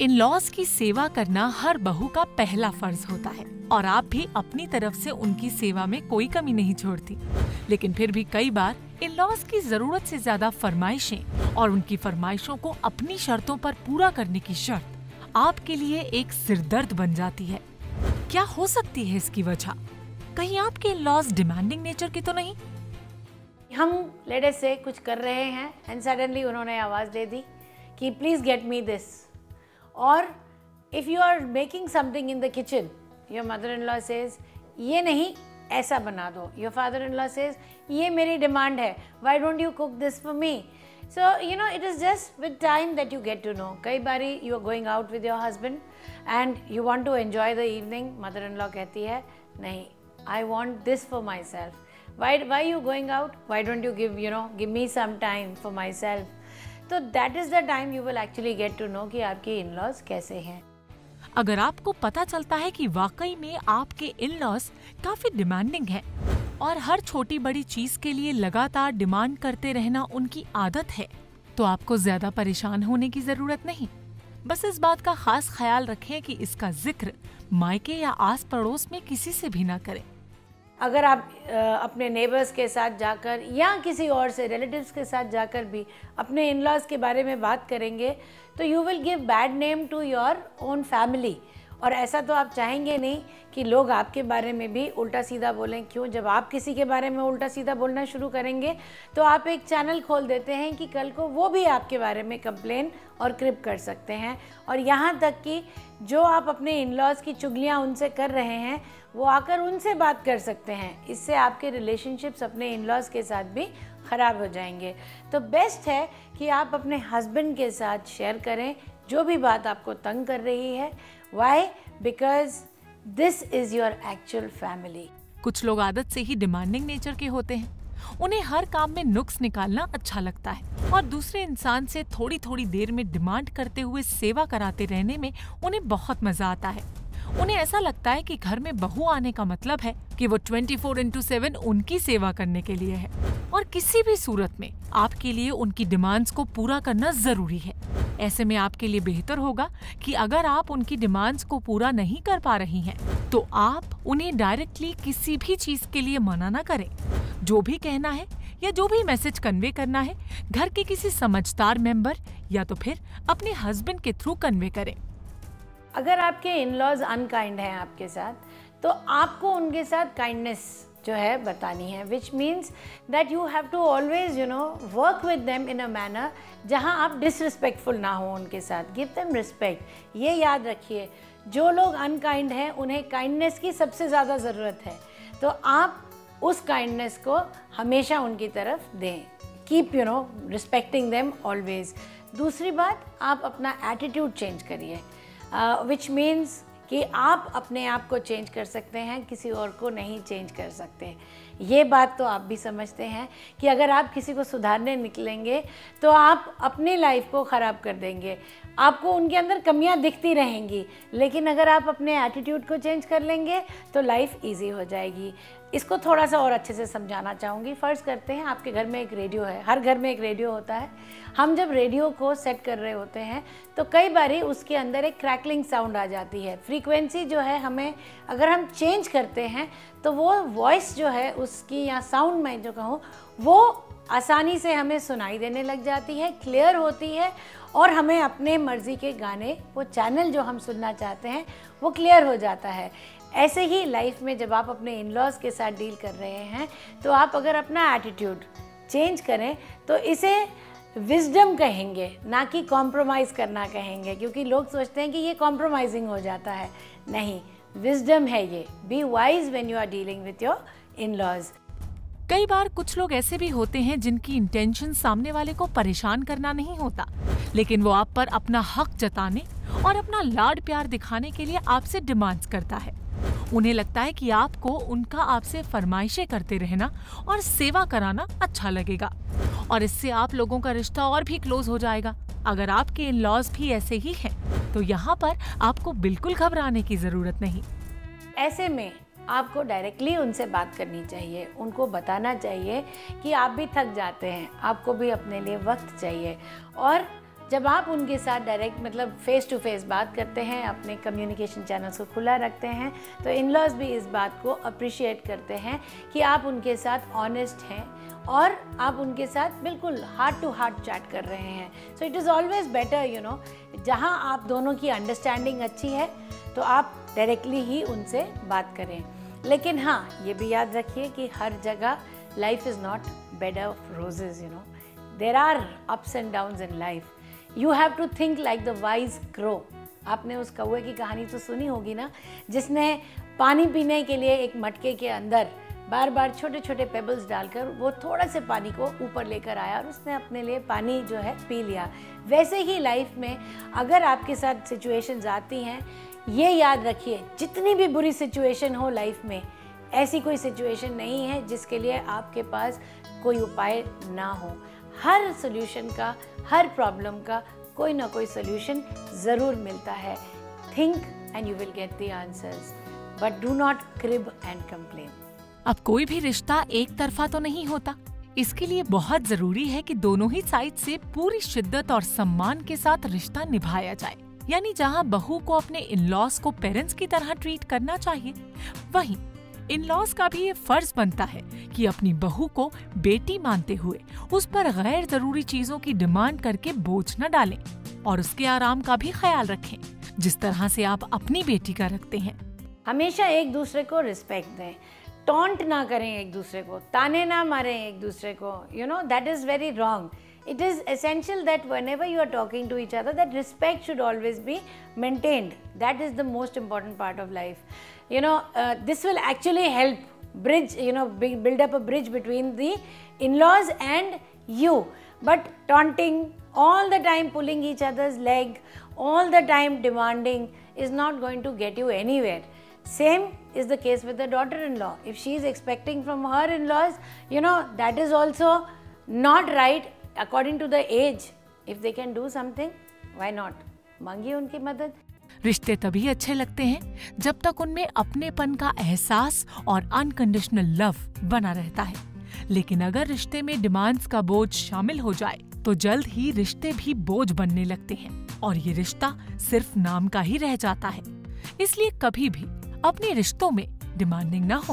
In laws की सेवा करना हर बहू का पहला फर्ज होता है और आप भी अपनी तरफ से उनकी सेवा में कोई कमी नहीं छोड़ती। लेकिन फिर भी कई बार इन लॉज की जरूरत से ज्यादा फरमाइशें और उनकी फरमाइशों को अपनी शर्तों पर पूरा करने की शर्त आपके लिए एक सिरदर्द बन जाती है। क्या हो सकती है इसकी वजह? कहीं आपके इन लॉज डिमांडिंग नेचर के तो नहीं? हम लेडीज से कुछ कर रहे हैं एंड सडनली उन्होंने आवाज़ दे दी कि प्लीज़ गेट मी दिस, और if you are making something in the kitchen, your mother in law says ये नहीं ऐसा बना दो, your father in law says ये मेरी डिमांड है, why don't you cook this for me. So you know it is just with time that you get to know. कई बारी you are going out with your husband and you want to enjoy the evening, mother in law कहती है नहीं, I want this for my self. Why you going out? Why don't you give me some time for myself? So that is the time you will actually get to know कि आपके in-laws कैसे हैं। अगर आपको पता चलता है कि वाकई में आपके इन-लॉज काफी डिमांडिंग हैं और हर छोटी बड़ी चीज के लिए लगातार डिमांड करते रहना उनकी आदत है, तो आपको ज्यादा परेशान होने की जरूरत नहीं। बस इस बात का खास ख्याल रखें कि इसका जिक्र मायके या आस पड़ोस में किसी से भी ना करें। अगर आप अपने नेबर्स के साथ जाकर या किसी और से रिलेटिव्स के साथ जाकर भी अपने इन-लॉज के बारे में बात करेंगे तो you will give bad name to your own family, और ऐसा तो आप चाहेंगे नहीं कि लोग आपके बारे में भी उल्टा सीधा बोलें। क्यों? जब आप किसी के बारे में उल्टा सीधा बोलना शुरू करेंगे तो आप एक चैनल खोल देते हैं कि कल को वो भी आपके बारे में कंप्लेन और क्रिप कर सकते हैं, और यहाँ तक कि जो आप अपने इन-लॉज की चुगलियाँ उनसे कर रहे हैं वो आकर उनसे बात कर सकते हैं। इससे आपके रिलेशनशिप्स अपने इन-लॉज के साथ भी ख़राब हो जाएंगे। तो बेस्ट है कि आप अपने हस्बैंड के साथ शेयर करें जो भी बात आपको तंग कर रही है। Why? Because this is your actual family. कुछ लोग आदत से ही डिमांडिंग नेचर के होते हैं। उन्हें हर काम में नुक्स निकालना अच्छा लगता है और दूसरे इंसान से थोड़ी थोड़ी देर में डिमांड करते हुए सेवा कराते रहने में उन्हें बहुत मजा आता है। उन्हें ऐसा लगता है कि घर में बहू आने का मतलब है कि वो 24/7 उनकी सेवा करने के लिए है और किसी भी सूरत में आपके लिए उनकी डिमांड्स को पूरा करना जरूरी है। ऐसे में आपके लिए बेहतर होगा कि अगर आप उनकी डिमांड्स को पूरा नहीं कर पा रही हैं, तो आप उन्हें डायरेक्टली किसी भी चीज के लिए मना ना करें। जो भी कहना है या जो भी मैसेज कन्वे करना है, घर के किसी समझदार मेंबर या तो फिर अपने हस्बैंड के थ्रू कन्वे करें। अगर आपके इन-लॉज अनकाइंड हैं आपके साथ, तो आपको उनके साथ काइंडनेस जो है बतानी है, which means that you have to always work with them in a manner जहाँ आप डिसरिस्पेक्टफुल ना हो उनके साथ। Give them respect. ये याद रखिए, जो लोग अनकाइंड हैं उन्हें काइंडनेस की सबसे ज़्यादा ज़रूरत है, तो आप उस काइंडनेस को हमेशा उनकी तरफ दें। Keep respecting them always. दूसरी बात, आप अपना एटीट्यूड चेंज करिए, विच मीन्स कि आप अपने आप को चेंज कर सकते हैं, किसी और को नहीं चेंज कर सकते। ये बात तो आप भी समझते हैं कि अगर आप किसी को सुधारने निकलेंगे तो आप अपनी लाइफ को ख़राब कर देंगे। आपको उनके अंदर कमियां दिखती रहेंगी, लेकिन अगर आप अपने एटीट्यूड को चेंज कर लेंगे तो लाइफ इजी हो जाएगी। इसको थोड़ा सा और अच्छे से समझाना चाहूँगी। फ़र्ज़ करते हैं आपके घर में एक रेडियो है, हर घर में एक रेडियो होता है। हम जब रेडियो को सेट कर रहे होते हैं तो कई बारी उसके अंदर एक क्रैकलिंग साउंड आ जाती है। फ्रीक्वेंसी जो है हमें अगर हम चेंज करते हैं तो वो वॉइस जो है उसकी, या साउंड में जो कहूँ, वो आसानी से हमें सुनाई देने लग जाती है, क्लियर होती है, और हमें अपने मर्ज़ी के गाने, वो चैनल जो हम सुनना चाहते हैं वो क्लियर हो जाता है। ऐसे ही लाइफ में जब आप अपने इन-लॉज के साथ डील कर रहे हैं तो आप अगर अपना एटीट्यूड चेंज करें तो इसे विजडम कहेंगे, ना कि कॉम्प्रोमाइज़ करना कहेंगे, क्योंकि लोग सोचते हैं कि ये कॉम्प्रोमाइजिंग हो जाता है। नहीं, विजडम है ये। Be wise when you are dealing with your in-laws. कई बार कुछ लोग ऐसे भी होते हैं जिनकी इंटेंशन सामने वाले को परेशान करना नहीं होता, लेकिन वो आप पर अपना हक जताने और अपना लाड प्यार दिखाने के लिए आपसे डिमांड्स करता है। उन्हें लगता है कि आपको उनका आपसे फरमाइशें करते रहना और सेवा कराना अच्छा लगेगा और इससे आप लोगों का रिश्ता और भी क्लोज हो जाएगा। अगर आपके इन-लॉज भी ऐसे ही हैं, तो यहाँ पर आपको बिल्कुल घबराने की जरूरत नहीं। ऐसे में आपको डायरेक्टली उनसे बात करनी चाहिए, उनको बताना चाहिए कि आप भी थक जाते हैं, आपको भी अपने लिए वक्त चाहिए, और जब आप उनके साथ डायरेक्ट मतलब फेस टू फेस बात करते हैं, अपने कम्युनिकेशन चैनल्स को खुला रखते हैं, तो इन-लॉज भी इस बात को अप्रिशिएट करते हैं कि आप उनके साथ ऑनेस्ट हैं और आप उनके साथ बिल्कुल हार्ट टू हार्ट चैट कर रहे हैं. So it is always better, you know, जहाँ आप दोनों की अंडरस्टैंडिंग अच्छी है तो आप डायरेक्टली ही उनसे बात करें. लेकिन हाँ, ये भी याद रखिए कि हर जगह life is not bed of roses, you know. There are ups and downs in life. You have to think like the wise crow. आपने उस कौवे की कहानी तो सुनी होगी ना, जिसने पानी पीने के लिए एक मटके के अंदर बार बार छोटे छोटे पेबल्स डालकर वो थोड़ा से पानी को ऊपर लेकर आया और उसने अपने लिए पानी जो है पी लिया. वैसे ही लाइफ में अगर आपके साथ सिचुएशंस आती हैं, ये याद रखिए, जितनी भी बुरी सिचुएशन हो लाइफ में, ऐसी कोई सिचुएशन नहीं है जिसके लिए आपके पास कोई उपाय ना हो. हर सोल्यूशन का, हर प्रॉब्लम का कोई ना कोई सोल्यूशन ज़रूर मिलता है. Think and you will get the answers, but do not crib and complain. अब कोई भी रिश्ता एक तरफा तो नहीं होता. इसके लिए बहुत जरूरी है कि दोनों ही साइड से पूरी शिद्दत और सम्मान के साथ रिश्ता निभाया जाए. यानी जहाँ बहू को अपने इन-लॉज को पेरेंट्स की तरह ट्रीट करना चाहिए, वहीं इन-लॉज का भी ये फर्ज बनता है कि अपनी बहू को बेटी मानते हुए उस पर गैर जरूरी चीजों की डिमांड करके बोझ न डालें और उसके आराम का भी ख्याल रखें, जिस तरह से आप अपनी बेटी का रखते हैं. हमेशा एक दूसरे को रिस्पेक्ट दें, टॉन्ट ना करें एक दूसरे को, ताने ना मारें एक दूसरे को. You know, that is very wrong. It is essential that whenever you are talking to each other, that respect should always be maintained. That is the most important part of life. You know, this will actually help bridge, you know, build up a bridge between the in-laws and you. But taunting, all the time pulling each other's leg, all the time demanding is not going to get you anywhere. Same is the case with the daughter-in-law. If she is expecting from her in-laws, you know, that is also not right. According to the age, if they can do something, why not? मांगिए उनकी मदद. रिश्ते तभी अच्छे लगते हैं जब तक उनमें अपनेपन का एहसास और अनकंडीशनल लव बना रहता है. लेकिन अगर रिश्ते में डिमांड्स का बोझ शामिल हो जाए तो जल्द ही रिश्ते भी बोझ बनने लगते हैं और ये रिश्ता सिर्फ नाम का ही रह जाता है. इसलिए कभी भी अपने रिश्तों में डिमांडिंग ना हो.